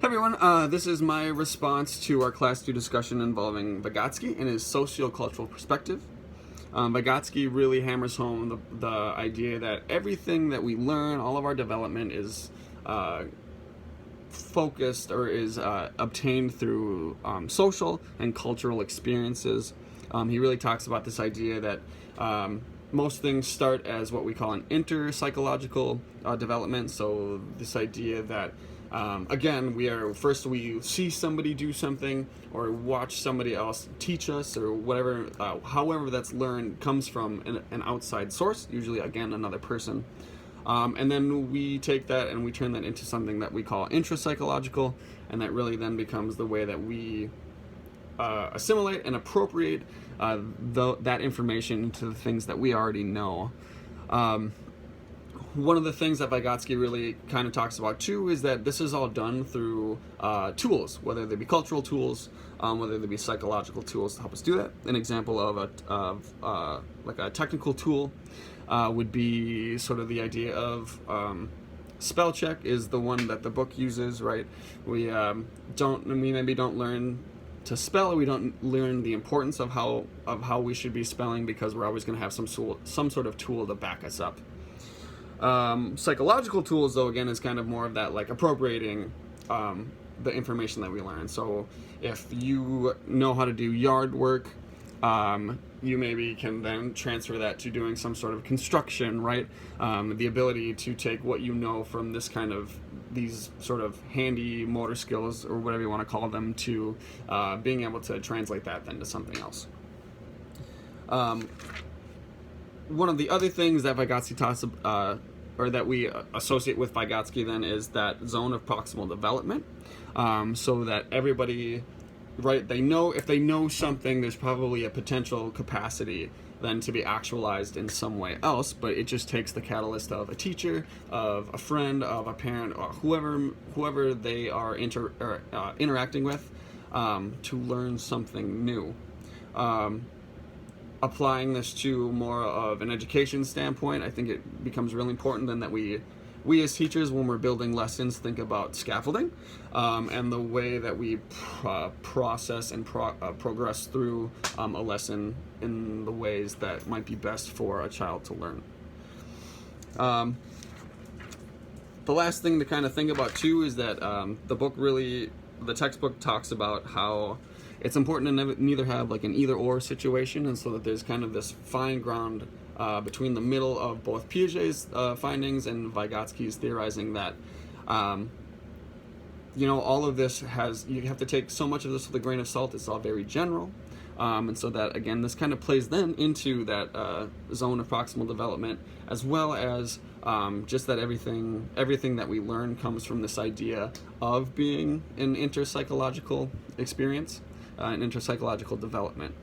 Hey everyone, this is my response to our Class 2 discussion involving Vigotsky and his sociocultural perspective. Vigotsky really hammers home the idea that everything that we learn, all of our development is focused or is obtained through social and cultural experiences. He really talks about this idea that most things start as what we call an interpsychological development. So this idea that again, we see somebody do something or watch somebody else teach us or whatever, however that's learned comes from an outside source, usually again another person. And then we take that and we turn that into something that we call intrapsychological, and that really then becomes the way that we assimilate and appropriate that information into the things that we already know. One of the things that Vigotsky really kind of talks about too is that this is all done through tools, whether they be cultural tools, whether they be psychological tools to help us do that. An example of like a technical tool would be sort of the idea of spell check is the one that the book uses, right? We maybe don't learn to spell, we don't learn the importance of how we should be spelling because we're always going to have some sort of tool to back us up. Psychological tools, though, again, is kind of more of that, like appropriating the information that we learn. So if you know how to do yard work, you maybe can then transfer that to doing some sort of construction, right? The ability to take what you know from these sort of handy motor skills, or whatever you want to call them, to being able to translate that then to something else. One of the other things that Vigotsky talks or that we associate with Vigotsky then is that zone of proximal development, so that everybody, right, if they know something, there's probably a potential capacity then to be actualized in some way else, but it just takes the catalyst of a teacher, of a friend, of a parent, or whoever they are interacting with to learn something new. Applying this to more of an education standpoint, I think it becomes really important then that we as teachers, when we're building lessons, think about scaffolding and the way that we process and progress through a lesson in the ways that might be best for a child to learn. The last thing to kind of think about too is that the textbook talks about how it's important to neither have like an either-or situation, and so that there's kind of this fine ground between the middle of both Piaget's findings and Vygotsky's theorizing that all of this you have to take so much of this with a grain of salt. It's all very general, and so that again this kind of plays then into that zone of proximal development, as well as just that everything that we learn comes from this idea of being an interpsychological experience, an interpsychological development.